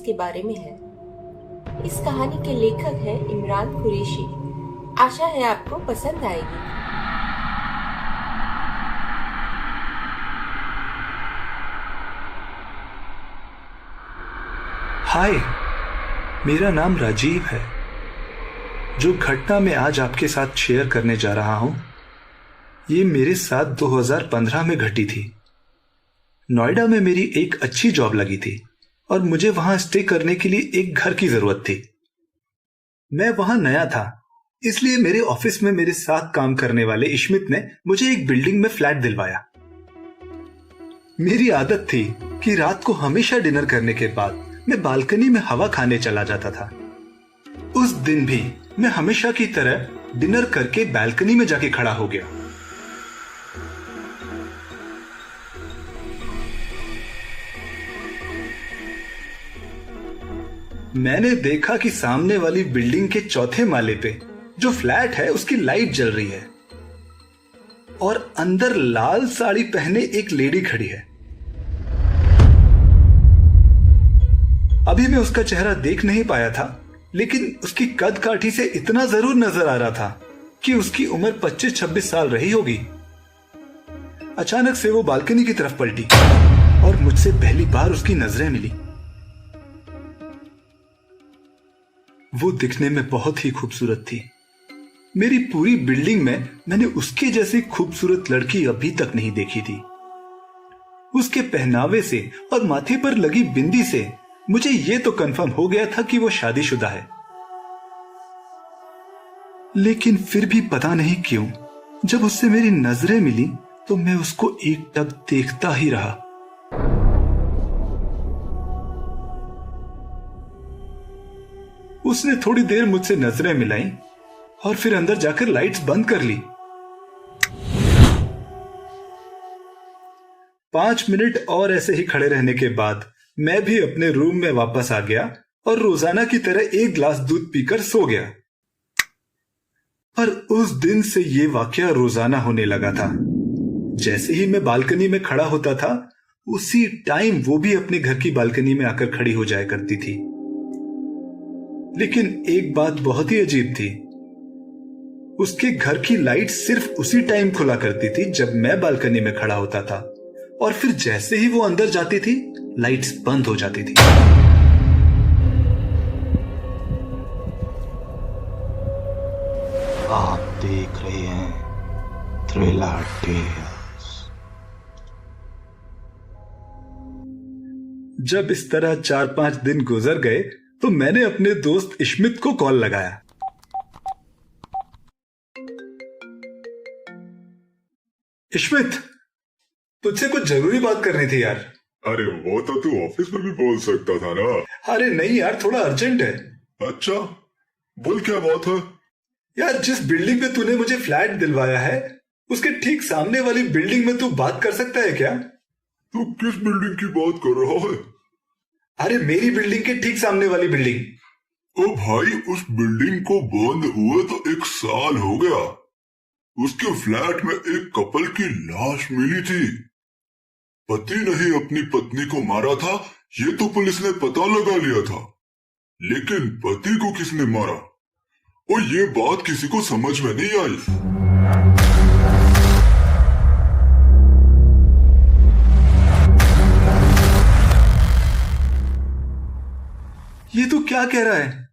के बारे में है। इस कहानी के लेखक हैं इमरान कुरैशी। आशा है आपको पसंद आएगी। हाय, मेरा नाम राजीव है। जो घटना मैं आज आपके साथ शेयर करने जा रहा हूं, ये मेरे साथ 2015 में घटी थी। नोएडा में मेरी एक अच्छी जॉब लगी थी और मुझे वहां स्टे करने के लिए एक घर की जरूरत थी। मैं वहां नया था, इसलिए मेरे ऑफिस में मेरे साथ काम करने वाले इश्मित ने मुझे एक बिल्डिंग में फ्लैट दिलवाया। मेरी आदत थी कि रात को हमेशा डिनर करने के बाद मैं बालकनी में हवा खाने चला जाता था। उस दिन भी मैं हमेशा की तरह डिनर करके बालकनी में जाके खड़ा हो गया। मैंने देखा कि सामने वाली बिल्डिंग के चौथे माले पे जो फ्लैट है उसकी लाइट जल रही है और अंदर लाल साड़ी पहने एक लेडी खड़ी है। अभी मैं उसका चेहरा देख नहीं पाया था, लेकिन उसकी कद काठी से इतना जरूर नजर आ रहा था कि उसकी उम्र 25-26 साल रही होगी। अचानक से वो बालकनी की तरफ पलटी और मुझसे पहली बार उसकी नजरें मिली। वो दिखने में बहुत ही खूबसूरत थी। मेरी पूरी बिल्डिंग में मैंने उसके जैसी खूबसूरत लड़की अभी तक नहीं देखी थी। उसके पहनावे से और माथे पर लगी बिंदी से मुझे यह तो कंफर्म हो गया था कि वो शादीशुदा है। लेकिन फिर भी पता नहीं क्यों जब उससे मेरी नजरें मिली तो मैं उसको एकटक देखता ही रहा। उसने थोड़ी देर मुझसे नजरें मिलाई और फिर अंदर जाकर लाइट्स बंद कर ली। 5 मिनट और ऐसे ही खड़े रहने के बाद मैं भी अपने रूम में वापस आ गया और रोजाना की तरह एक गिलास दूध पीकर सो गया। पर उस दिन से यह वाकया रोजाना होने लगा था। जैसे ही मैं बालकनी में खड़ा होता था, उसी टाइम वो भी अपने घर की बालकनी में आकर खड़ी हो जाया करती थी। लेकिन एक बात बहुत ही अजीब थी, उसके घर की लाइट सिर्फ उसी टाइम खुला करती थी जब मैं बालकनी में खड़ा होता था, और फिर जैसे ही वो अंदर जाती थी लाइट्स बंद हो जाती थी। आप देख रहे हैं थ्रिलर टेल्स। जब इस तरह 4-5 दिन गुजर गए तो मैंने अपने दोस्त इश्मित को कॉल लगाया। इश्मित, तुझसे कुछ जरूरी बात करनी थी यार। अरे वो तो तू ऑफिस में भी बोल सकता था ना। अरे नहीं यार, थोड़ा अर्जेंट है। अच्छा, बोल क्या बात है। यार, जिस बिल्डिंग में तूने मुझे फ्लैट दिलवाया है उसके ठीक सामने वाली बिल्डिंग में तू बात कर सकता है क्या? तू किस बिल्डिंग की बात कर रहा है? अरे मेरी बिल्डिंग के ठीक सामने वाली बिल्डिंग। ओ भाई, उस बिल्डिंग को बंद हुए तो 1 साल हो गया। उसके फ्लैट में एक कपल की लाश मिली थी। पति ने ही अपनी पत्नी को मारा था, ये तो पुलिस ने पता लगा लिया था, लेकिन पति को किसने मारा और ये बात किसी को समझ में नहीं आई। ये तो क्या कह रहा है?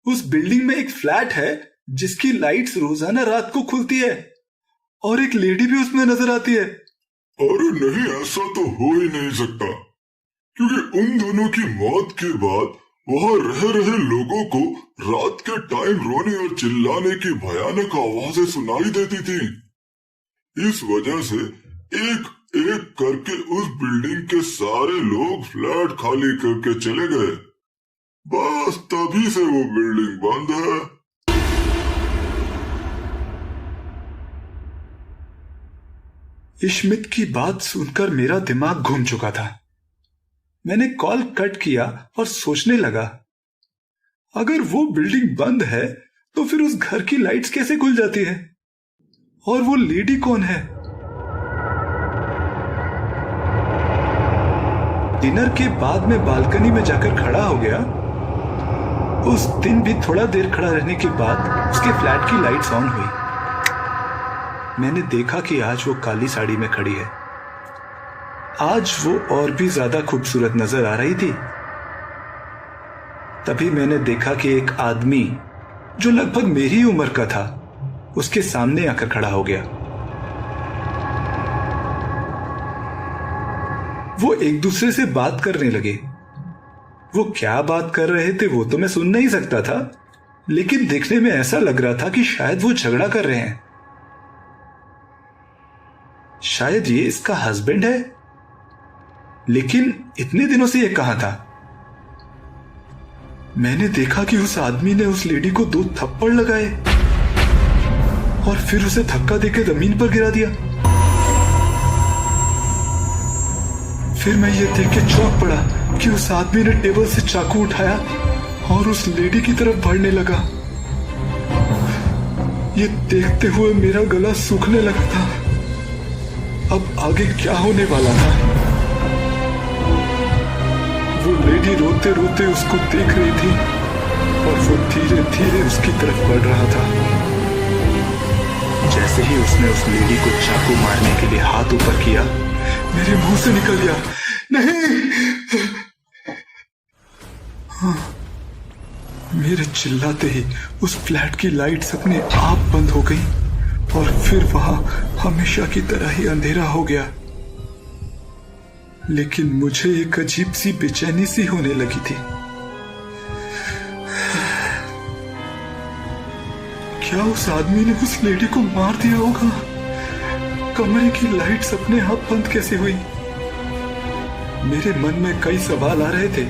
उस बिल्डिंग में एक फ्लैट है जिसकी लाइट्स रोजाना रात को खुलती है और एक लेडी भी उसमें नजर आती है। अरे नहीं, ऐसा तो हो ही नहीं सकता, क्योंकि उन दोनों की मौत के बाद वहां रह रहे लोगों को रात के टाइम रोने और चिल्लाने की भयानक आवाजें सुनाई देती थी। इस वजह से एक एक करके उस बिल्डिंग के सारे लोग फ्लैट खाली करके चले गए। बस तभी से वो बिल्डिंग बंद है। इश्मित की बात सुनकर मेरा दिमाग घूम चुका था। मैंने कॉल कट किया और सोचने लगा, अगर वो बिल्डिंग बंद है तो फिर उस घर की लाइट्स कैसे खुल जाती है? और वो लेडी कौन है? डिनर के बाद मैं बालकनी में जाकर खड़ा हो गया। उस दिन भी थोड़ा देर खड़ा रहने के बाद उसके फ्लैट की लाइट्स ऑन हुई। मैंने देखा कि आज वो काली साड़ी में खड़ी है। आज वो और भी ज्यादा खूबसूरत नजर आ रही थी। तभी मैंने देखा कि एक आदमी जो लगभग मेरी उम्र का था उसके सामने आकर खड़ा हो गया। वो एक दूसरे से बात करने लगे। वो क्या बात कर रहे थे वो तो मैं सुन नहीं सकता था, लेकिन देखने में ऐसा लग रहा था कि शायद वो झगड़ा कर रहे हैं। शायद ये इसका हस्बैंड है, लेकिन इतने दिनों से ये कहां था? मैंने देखा कि उस आदमी ने उस लेडी को 2 थप्पड़ लगाए और फिर उसे धक्का देकर जमीन पर गिरा दिया। फिर मैं ये देख के चौंक पड़ा कि उस आदमी ने टेबल से चाकू उठाया और उस लेडी की तरफ बढ़ने लगा। ये देखते हुए मेरा गला सूखने लगा था। अब आगे क्या होने वाला था? वो लेडी रोते रोते उसको देख रही थी और वो धीरे धीरे उसकी तरफ बढ़ रहा था। जैसे ही उसने उस लेडी को चाकू मारने के लिए हाथ ऊपर किया, मेरे मुंह से निकल गया, नहीं। मेरे चिल्लाते ही उस फ्लैट की लाइट्स अपने आप बंद हो गई और फिर वहां हमेशा की तरह ही अंधेरा हो गया। लेकिन मुझे एक अजीब सी बेचैनी सी होने लगी थी। क्या उस आदमी ने उस लेडी को मार दिया होगा? कमरे की लाइट्स अपने आप बंद कैसे हुई? मेरे मन में कई सवाल आ रहे थे।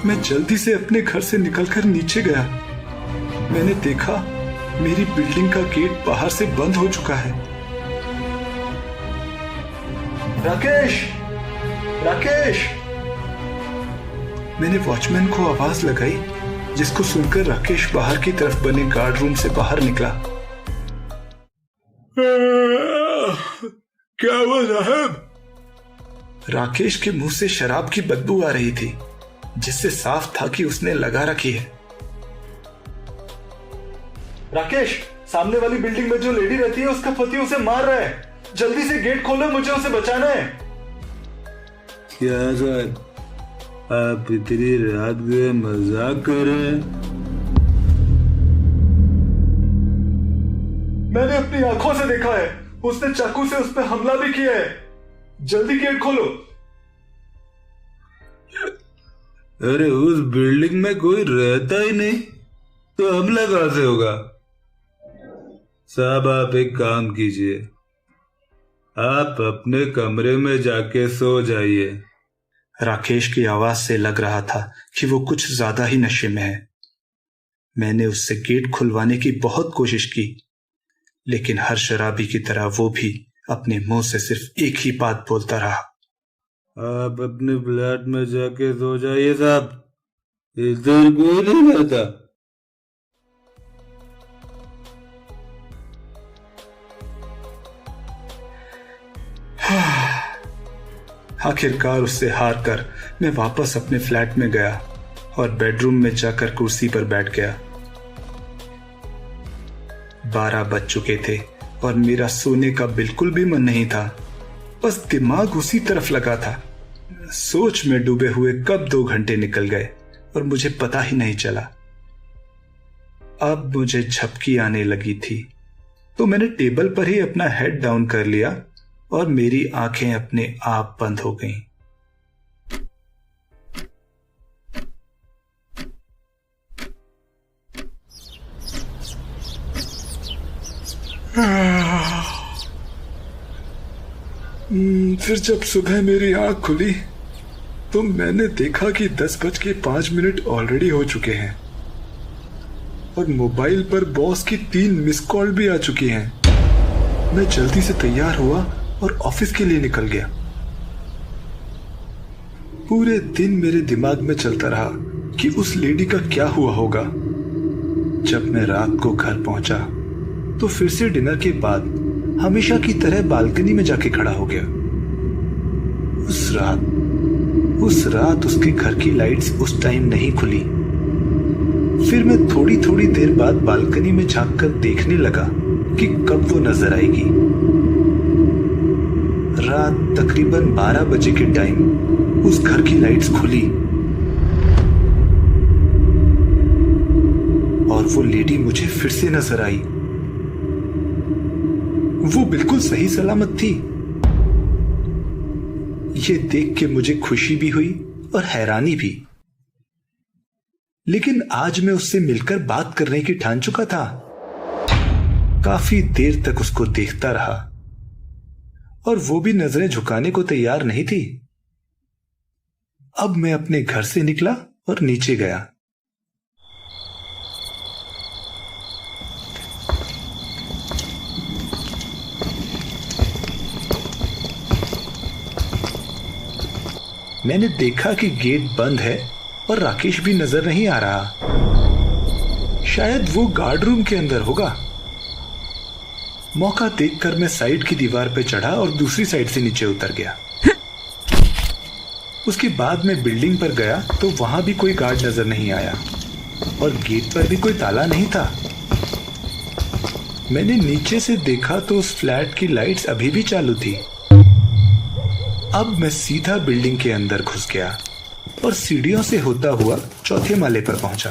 मैं जल्दी से अपने घर से निकलकर नीचे गया। मैंने देखा मेरी बिल्डिंग का गेट बाहर से बंद हो चुका है। राकेश, राकेश! मैंने वॉचमैन को आवाज लगाई, जिसको सुनकर राकेश बाहर की तरफ बने गार्ड रूम से बाहर निकला। क्या हुआ साहब? राकेश के मुंह से शराब की बदबू आ रही थी, जिससे साफ था कि उसने लगा रखी है। राकेश, सामने वाली बिल्डिंग में जो लेडी रहती है उसका पति उसे मार रहा है। जल्दी से गेट खोलो, मुझे उसे बचाना है। क्या सर, आप इतनी रात गए मजाक कर रहे हैं? मैंने अपनी आंखों से देखा है, उसने चाकू से उस पर हमला भी किया है। जल्दी गेट खोलो। अरे उस बिल्डिंग में कोई रहता ही नहीं, तो हमला कहां से होगा? साहब आप एक काम कीजिए, आप अपने कमरे में जाके सो जाइए। राकेश की आवाज से लग रहा था कि वो कुछ ज्यादा ही नशे में है। मैंने उससे गेट खुलवाने की बहुत कोशिश की, लेकिन हर शराबी की तरह वो भी अपने मुंह से सिर्फ एक ही बात बोलता रहा। आप अपने फ्लैट में जाके सो जाइए साहब, इधर कोई नहीं रहता। आखिरकार उससे हार कर मैं वापस अपने फ्लैट में गया और बेडरूम में जाकर कुर्सी पर बैठ गया। 12 बज चुके थे और मेरा सोने का बिल्कुल भी मन नहीं था। बस दिमाग उसी तरफ लगा था। सोच में डूबे हुए कब 2 घंटे निकल गए और मुझे पता ही नहीं चला। अब मुझे झपकी आने लगी थी, तो मैंने टेबल पर ही अपना हेड डाउन कर लिया और मेरी आंखें अपने आप बंद हो गईं। फिर जब सुबह मेरी आंख खुली तो मैंने देखा कि 10:05 ऑलरेडी हो चुके हैं और मोबाइल पर बॉस की 3 मिस कॉल भी आ चुकी हैं। मैं जल्दी से तैयार हुआ और ऑफिस के लिए निकल गया। पूरे दिन मेरे दिमाग में चलता रहा कि उस लेडी का क्या हुआ होगा। जब मैं रात को घर पहुंचा तो फिर से डिनर के बाद हमेशा की तरह बालकनी में जाके खड़ा हो गया। उस रात उसके घर की लाइट्स उस टाइम नहीं खुली। फिर मैं थोड़ी थोड़ी देर बाद बालकनी में झांककर देखने लगा कि कब वो नजर आएगी। रात तकरीबन 12 बजे के टाइम उस घर की लाइट्स खुली और वो लेडी मुझे फिर से नजर आई। वो बिल्कुल सही सलामत थी। ये देख के मुझे खुशी भी हुई और हैरानी भी। लेकिन आज मैं उससे मिलकर बात करने की ठान चुका था। काफी देर तक उसको देखता रहा और वो भी नजरें झुकाने को तैयार नहीं थी। अब मैं अपने घर से निकला और नीचे गया। मैंने देखा कि गेट बंद है और राकेश भी नजर नहीं आ रहा। शायद वो गार्ड रूम के अंदर होगा। मौका देखकर मैं साइड की दीवार पर चढ़ा और दूसरी साइड से नीचे उतर गया। उसके बाद मैं बिल्डिंग पर गया तो वहां भी कोई गार्ड नजर नहीं आया और गेट पर भी कोई ताला नहीं था। मैंने नीचे से देखा तो उस फ्लैट की लाइट्स अभी भी चालू थी। अब मैं सीधा बिल्डिंग के अंदर घुस गया और सीढ़ियों से होता हुआ चौथे माले पर पहुंचा।